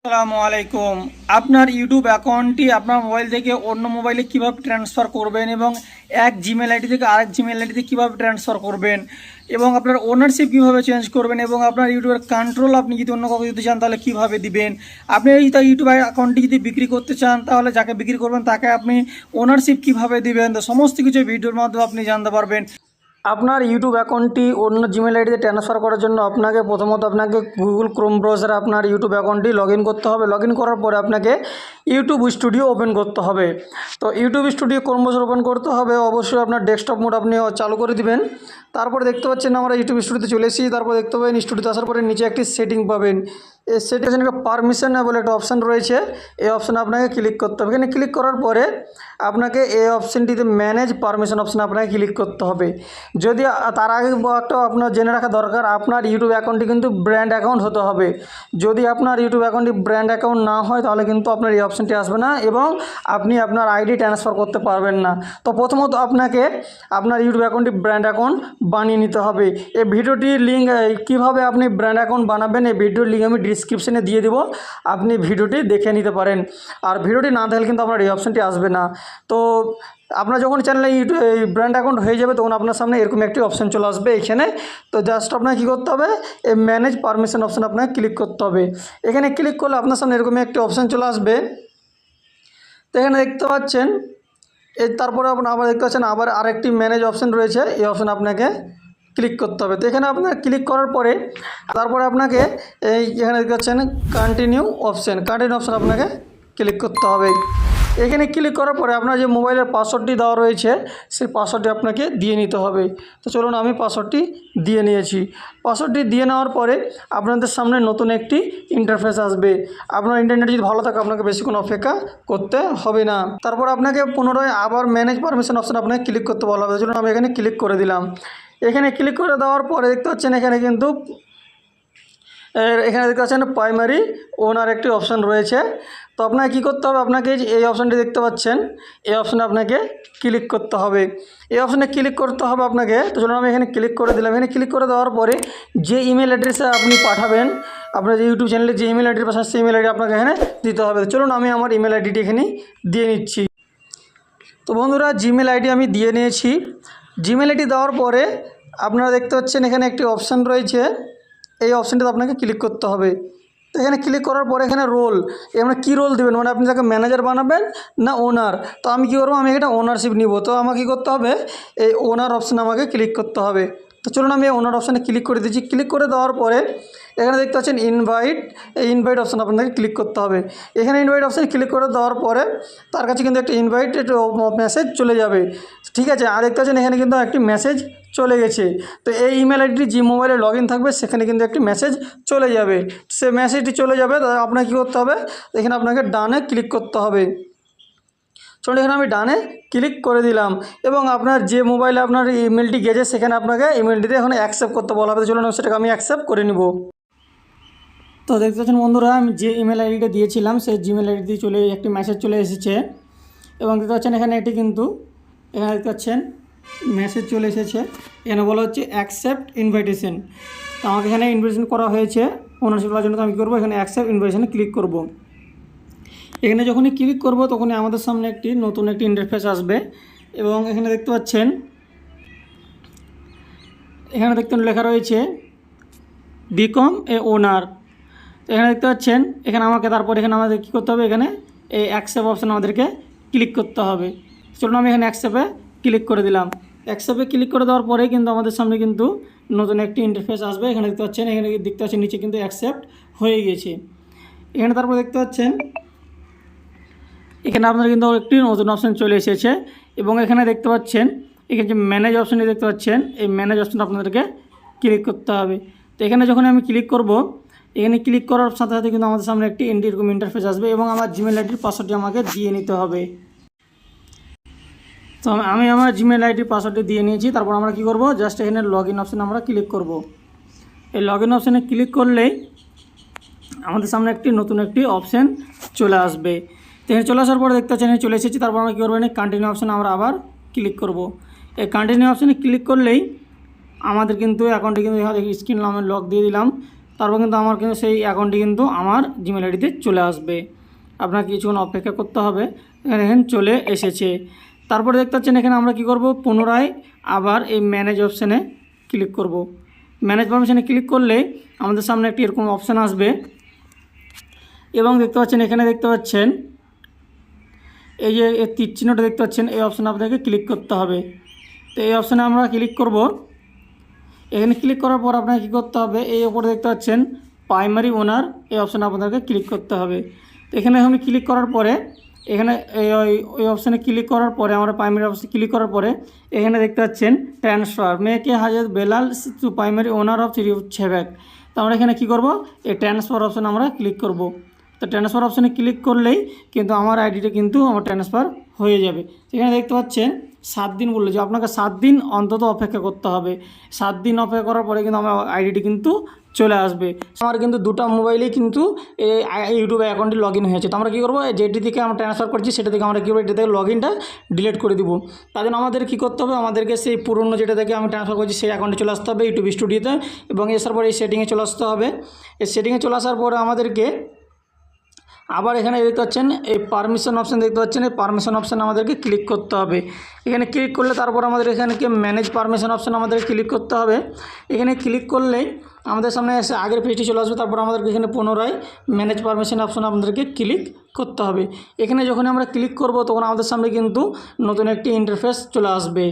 আসসালামু আলাইকুম। আপনার ইউটিউব অ্যাকাউন্টটি আপনার মোবাইল থেকে অন্য মোবাইলে কিভাবে ট্রান্সফার করবেন এবং এক জিমেল আইডি থেকে আরেক জিমেল আইডিতে কীভাবে ট্রান্সফার করবেন এবং আপনার ওনারশিপ কীভাবে চেঞ্জ করবেন এবং আপনার ইউটিউবের কন্ট্রোল আপনি যদি অন্য কাউকে দিতে চান তাহলে কীভাবে দিবেন। আপনি এই ইউটিউব অ্যাকাউন্টটি যদি বিক্রি করতে চান তাহলে যাকে বিক্রি করবেন তাকে আপনি ওনারশিপ কীভাবে দিবেন, তো সমস্ত কিছু ভিডিওর মাধ্যমে আপনি জানতে পারবেন। আপনার ইউটিউব অ্যাকাউন্টটি অন্য জিমেল আইডিতে ট্রান্সফার করার জন্য প্রথমত আপনাকে গুগল ক্রোম ব্রাউজারে আপনার ইউটিউব অ্যাকাউন্টটি লগ ইন করতে হবে। লগ ইন করার পরে আপনাকে ইউটিউব স্টুডিও ওপেন করতে হবে। তো YouTube studio Chrome browser open করতে হবে, অবশ্যই আপনার ডেস্কটপ মোড আপনি চালু করে দিবেন। তারপরে দেখতে পাচ্ছেন আমরা ইউটিউব স্টুডিওতে চলে এসেছি। তারপর দেখতে পাবেন স্টুডিওতে আসার পরে নিচে একটি সেটিং পাবেন। এই সেটিংয়ে একটা পারমিশন বলে একটা অপশান রয়েছে, এই অপশানে আপনাকে ক্লিক করতে হবে। এখানে ক্লিক করার পরে আপনাকে এই অপশানটিতে ম্যানেজ পারমিশন অপশানে আপনাকে ক্লিক করতে হবে। যদি তার আগে একটা আপনার জেনে রাখা দরকার, আপনার ইউটিউব অ্যাকাউন্টটি কিন্তু ব্র্যান্ড অ্যাকাউন্ট হতে হবে। যদি আপনার ইউটিউব অ্যাকাউন্টটি ব্র্যান্ড অ্যাকাউন্ট না হয় তাহলে কিন্তু আপনার এই অপশানটি আসবে না এবং আপনি আপনার আইডি ট্রান্সফার করতে পারবেন না। তো প্রথমত আপনাকে আপনার ইউটিউব অ্যাকাউন্টটি ব্র্যান্ড অ্যাকাউন্ট বানিয়ে নিতে হবে। এই ভিডিওটির লিঙ্ক কীভাবে আপনি ব্র্যান্ড অ্যাকাউন্ট বানাবেন এই ভিডিওর লিঙ্ক আমি ডিসক্রিপশনে দিয়ে দেবো, আপনি ভিডিওটি দেখে নিতে পারেন। আর ভিডিওটি না দেখলে কিন্তু আপনার এই অপশানটি আসবে না। তো আপনার যখন চ্যানেলে এই ব্র্যান্ড অ্যাকাউন্ট হয়ে যাবে তখন আপনার সামনে এরকম একটি অপশান চলে আসবে এখানে। তো জাস্ট আপনাকে কী করতে হবে, এই ম্যানেজ পারমিশন অপশান আপনাকে ক্লিক করতে হবে। এখানে ক্লিক করলে আপনার সামনে এরকম একটি অপশান চলে আসবে। তো এখানে দেখতে পাচ্ছেন তারপরে আবার দেখতে পাচ্ছেন আবার আরেকটি ম্যানেজ অপশান রয়েছে, এই অপশান আপনাকে ক্লিক করতে হবে। তো এখানে আপনার ক্লিক করার পরে তারপরে আপনাকে এখানে দেখতে পাচ্ছেন কন্টিনিউ অপশান আপনাকে ক্লিক করতে হবে। এখানে ক্লিক করার পরে আপনার যে মোবাইলের পাসওয়ার্ডটি দেওয়া রয়েছে সেই পাসওয়ার্ডটি আপনাকে দিয়ে নিতে হবে। তো চলুন আমি পাসওয়ার্ডটি দিয়ে নিয়েছি। পাসওয়ার্ডটি দিয়ে নেওয়ার পরে আপনাদের সামনে নতুন একটি ইন্টারফেস আসবে। আপনার ইন্টারনেট যদি ভালো থাকে আপনাকে বেশিক্ষণ অপেক্ষা করতে হবে না। তারপর আপনাকে পুনরায় আবার ম্যানেজ পারমিশন অপশান আপনাকে ক্লিক করতে বলা হবে। চলুন আমি এখানে ক্লিক করে দিলাম। এখানে ক্লিক করে দেওয়ার পরে দেখতে পাচ্ছেন এখানে দেখতে পাচ্ছেন প্রাইমারি ওনার একটি অপশান রয়েছে। তো আপনাকে কী করতে হবে, আপনাকে এই অপশানটি দেখতে পাচ্ছেন এই অপশানে আপনাকে ক্লিক করতে হবে। এই অপশানে ক্লিক করতে হবে আপনাকে। তো চলুন আমি এখানে ক্লিক করে দিলাম। এখানে ক্লিক করে দেওয়ার পরে যে ইমেল অ্যাড্রেসে আপনি পাঠাবেন আপনার যে ইউটিউব চ্যানেলে যে ইমেল আইডি পাঠান সেই ইমেল আইডি আপনাকে এখানে দিতে হবে। চলুন আমি আমার ইমেল আইডিটি এখানে দিয়ে নিচ্ছি। তো বন্ধুরা জিমেল আইডি আমি দিয়ে নিয়েছি। জিমেল আইডি দেওয়ার পরে আপনারা দেখতে পাচ্ছেন এখানে একটি অপশান রয়েছে, এই অপশানটাতে আপনাকে ক্লিক করতে হবে। তো এখানে ক্লিক করার পরে এখানে রোল, আপনার কী রোল দেবেন, মানে আপনি তাকে ম্যানেজার বানাবেন না ওনার। তো আমি কী করবো, আমি এটা ওনারশিপ নিব। তো আমাকে কী করতে হবে, এই ওনার অপশানে আমাকে ক্লিক করতে হবে। তো চলুন আমি ওনার অপশানে ক্লিক করে দিচ্ছি। ক্লিক করে দেওয়ার পরে এখানে দেখতে পাচ্ছেন এই ইনভাইট অপশান আপনাকে ক্লিক করতে হবে। এখানে ইনভাইট অপশানে ক্লিক করে দেওয়ার পরে তার কাছে কিন্তু একটা ইনভাইট মেসেজ চলে যাবে, ঠিক আছে। আর দেখতে পাচ্ছেন এখানে কিন্তু একটি মেসেজ চলে গেছে। তো এই ইমেল আইডি যে মোবাইলে লগ ইন থাকবে সেখানে কিন্তু একটি মেসেজ চলে যাবে। সে মেসেজটি চলে যাবে, আপনাকে কী করতে হবে, এখানে আপনাকে ডানে ক্লিক করতে হবে। চলুন এখানে আমি ডানে ক্লিক করে দিলাম এবং আপনার যে মোবাইলে আপনার ইমেলটি গেছে সেখানে আপনাকে ইমেলটিতে এখন অ্যাকসেপ্ট করতে বলা হবে। চলুন সেটাকে আমি অ্যাকসেপ্ট করে নিব। তো দেখতে পাচ্ছেন বন্ধুরা আমি যে ইমেল আইডিটা দিয়েছিলাম সেই জিমেল আইডি দিয়ে একটি মেসেজ চলে এসেছে এবং দেখতে পাচ্ছেন এখানে দেখতে পাচ্ছেন মেসেজ চলে এসেছে। এখানে বলা হচ্ছে অ্যাকসেপ্ট ইনভাইটেশন। তো আমাকে এখানে ইনভাইটেশন করা হয়েছে ওনারশিপ করার জন্য। তো আমি কী করবো, এখানে অ্যাকসেপ্ট ইনভাইটেশনে ক্লিক করব। এখানে যখনই ক্লিক করব তখনই আমাদের সামনে নতুন একটি ইন্টারফেস আসবে এবং এখানে দেখতে পাচ্ছেন এখানে লেখা রয়েছে বিকম এ ওনার। তো এখানে দেখতে পাচ্ছেন এখানে আমাদের কী করতে হবে, এখানে এই অ্যাকসেপ্ট অপশান আমাদেরকে ক্লিক করতে হবে। চলুন আমি এখানে অ্যাকসেপ্টে ক্লিক করে দিলাম। অ্যাকসেপ্টে ক্লিক করে দেওয়ার পরে কিন্তু আমাদের সামনে নতুন একটি ইন্টারফেস আসবে। এখানে দেখতে পাচ্ছেন নিচে কিন্তু অ্যাকসেপ্ট হয়ে গেছে। এখানে তারপর দেখতে পাচ্ছেন এখানে আপনার কিন্তু একটি নতুন অপশান চলে এসেছে এবং এখানে দেখতে পাচ্ছেন এখানে যে ম্যানেজ অপশানটি দেখতে পাচ্ছেন এই ম্যানেজ অপশানটা আপনাদেরকে ক্লিক করতে হবে। তো এখানে যখন আমি ক্লিক করব, এখানে ক্লিক করার সাথে সাথে কিন্তু আমাদের সামনে একটি এরকম ইন্টারফেস আসবে এবং আমার জিমেল আইডির পাসওয়ার্ডটি আমাকে দিয়ে নিতে হবে। তো আমি আমার জিমেল আইডির পাসওয়ার্ডটি দিয়ে নিয়েছি। তারপর আমরা কী করব, জাস্ট এখানে লগ ইন অপশানে আমরা ক্লিক করব। এই লগ ইন অপশানে ক্লিক করলেই আমাদের সামনে নতুন একটি অপশান চলে আসবে। তো এখানে চলে আসার পরে দেখতে পাচ্ছেন চলে এসেছি। তারপর আমরা কী করবো, কন্টিনিউ অপশানে আমরা আবার ক্লিক করব। এই কন্টিনিউ অপশানে ক্লিক করলেই আমাদের কিন্তু অ্যাকাউন্টে কিন্তু স্ক্রিন আমি লক দিয়ে দিলাম। তারপর কিন্তু আমার কিন্তু সেই অ্যাকাউন্টটি কিন্তু আমার জিমেল আইডিতে চলে আসবে। আপনাকে কিছুক্ষণ অপেক্ষা করতে হবে। এখানে চলে এসেছে। তারপরে দেখতে পাচ্ছেন এখানে আমরা কি করব, পুনরায় আবার এই ম্যানেজ অপশানে ক্লিক করব। ম্যানেজ পারমিশনে ক্লিক করলে আমাদের সামনে একটি এরকম অপশান আসবে এবং দেখতে পাচ্ছেন এখানে দেখতে পাচ্ছেন এই যে এই তীর চিহ্নটা দেখতে পাচ্ছেন, এই অপশানে আপনাকে ক্লিক করতে হবে। তো এই অপশানে আমরা ক্লিক করব। এখানে ক্লিক করার পর আপনাকে কী করতে হবে, এই ওপরে দেখতে পাচ্ছেন প্রাইমারি ওনার, এই অপশানে আপনাদেরকে ক্লিক করতে হবে। তো এখানে আমি ক্লিক করার পরে এখানে ওই অপশানে ক্লিক করার পরে আমরা প্রাইমারি অপশানে ক্লিক করার পরে এখানে দেখতে পাচ্ছেন ট্রান্সফার মেকে হাজার বেলাল টু প্রাইমারি ওনার অফ ছেব্যাক। তো আমরা এখানে কী করব, এই ট্রান্সফার অপশানে আমরা ক্লিক করব। তো ট্রান্সফার অপশানে ক্লিক করলেই কিন্তু আমার আইডিটা কিন্তু আমার ট্রান্সফার হয়ে যাবে। এখানে দেখতে পাচ্ছেন 7 দিন বললো যে আপনাকে 7 দিন অন্তত অপেক্ষা করতে হবে। 7 দিন অপেক্ষা করার পরে কিন্তু আমার আইডিটি কিন্তু চলে আসবে। আমার কিন্তু দুটো মোবাইলেই কিন্তু এই ইউটিউব অ্যাকাউন্টটি লগ ইন হয়েছে। তো আমরা কী করবো, যেটি থেকে আমরা ট্রান্সফার করছি সেটা থেকে আমরা কী করবো, এটা থেকে লগ ইনটা ডিলিট করে দিব। তার জন্য আমাদের কী করতে হবে, আমাদেরকে সেই পুরনো যেটা থেকে আমি ট্রান্সফার করছি সেই অ্যাকাউন্টে চলে আসতে হবে ইউটিউব স্টুডিওতে, এবং আসার পরে এই সেটিংয়ে চলে আসতে হবে। এই সেটিংয়ে চলে আসার পরে আমাদেরকে আবার এখানে দেখতে পাচ্ছেন এই পারমিশন অপশান দেখতে পাচ্ছেন, এই পারমিশন অপশান আমাদেরকে ক্লিক করতে হবে। এখানে ক্লিক করলে তারপর আমাদের এখানে কি ম্যানেজ পারমিশন অপশান আমাদের ক্লিক করতে হবে। এখানে ক্লিক করলেই আমাদের সামনে এসে আগের পেজটি চলে আসবে। তারপর আমাদেরকে এখানে পুনরায় ম্যানেজ পারমিশন অপশান আমাদেরকে ক্লিক করতে হবে। এখানে যখন আমরা ক্লিক করব তখন আমাদের সামনে কিন্তু নতুন একটি ইন্টারফেস চলে আসবে।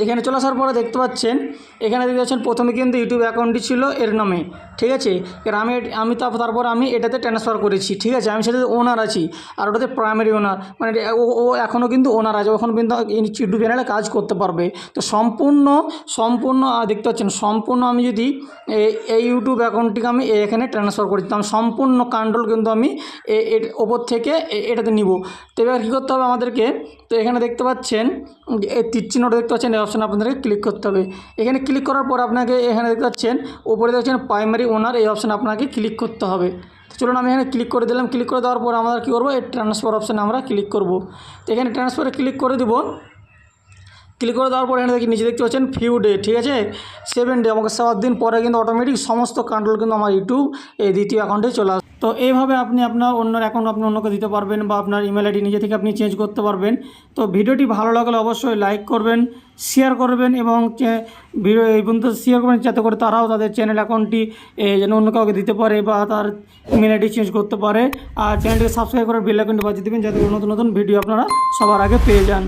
এখানে চলে আসার পরে দেখতে পাচ্ছেন এখানে দেখতে পাচ্ছেন প্রথমে কিন্তু ইউটিউব অ্যাকাউন্টটি ছিল এর নামে, ঠিক আছে। কারণ আমি তারপর আমি এটাতে ট্রান্সফার করেছি, ঠিক আছে। আমি সেটাতে ওনার আছি আর ওটাতে প্রাইমারি ওনার, মানে ও এখনও কিন্তু ওনার আছে, ওখানে কিন্তু ইউটিউব চ্যানেলে কাজ করতে পারবে। তো সম্পূর্ণ দেখতে পাচ্ছেন সম্পূর্ণ আমি যদি এই ইউটিউব অ্যাকাউন্টটিকে আমি এখানে ট্রান্সফার করে দিতাম, সম্পূর্ণ কন্ট্রোল কিন্তু আমি ওপর থেকে এটাতে নিব। তো এবার কী করতে হবে আমাদেরকে, তো এখানে দেখতে পাচ্ছেন এই তীর চিহ্নটা দেখতে পাচ্ছেন, এই অপশানে আপনাদেরকে ক্লিক করতে হবে। এখানে ক্লিক করার পর আপনাকে এখানে দেখতে পাচ্ছেন উপরে দেখছেন প্রাইমারি ওনার, এই অপশানে আপনাকে ক্লিক করতে হবে। তো চলুন আমি এখানে ক্লিক করে দিলাম। ক্লিক করে দেওয়ার পর আমরা কী করবো, এই ট্রান্সফার অপশানে আমরা ক্লিক করব। তো এখানে ট্রান্সফারে ক্লিক করে দেবো। ক্লিক করে দেওয়ার পর এখানে দেখি নিচে দেখতে পাচ্ছেন ফিউ ডে, ঠিক আছে 7 ডে, আমাকে 7 দিন পরে কিন্তু অটোমেটিক সমস্ত কন্ট্রোল কিন্তু আমার ইউটিউব এই দ্বিতীয় অ্যাকাউন্টে চলে আসে। তো এইভাবে আপনি আপনার অন্যের অ্যাকাউন্ট আপনি অন্যকে দিতে পারবেন, বা আপনার ইমেল আইডি নিজে থেকে আপনি চেঞ্জ করতে পারবেন। তো ভিডিওটি ভালো লাগলে অবশ্যই লাইক করবেন, শেয়ার করবেন, এবং ভিডিও এই পর্যন্ত শেয়ার করবেন যাতে করে তারাও তাদের চ্যানেল অ্যাকাউন্টটি যেন অন্য কাউকে দিতে পারে বা তার ইমেল আইডি চেঞ্জ করতে পারে। আর চ্যানেলটিকে সাবস্ক্রাইব করে বেল আইকনটি বাজিয়ে দেবেন যাতে নতুন নতুন ভিডিও আপনারা সবার আগে পেয়ে যান।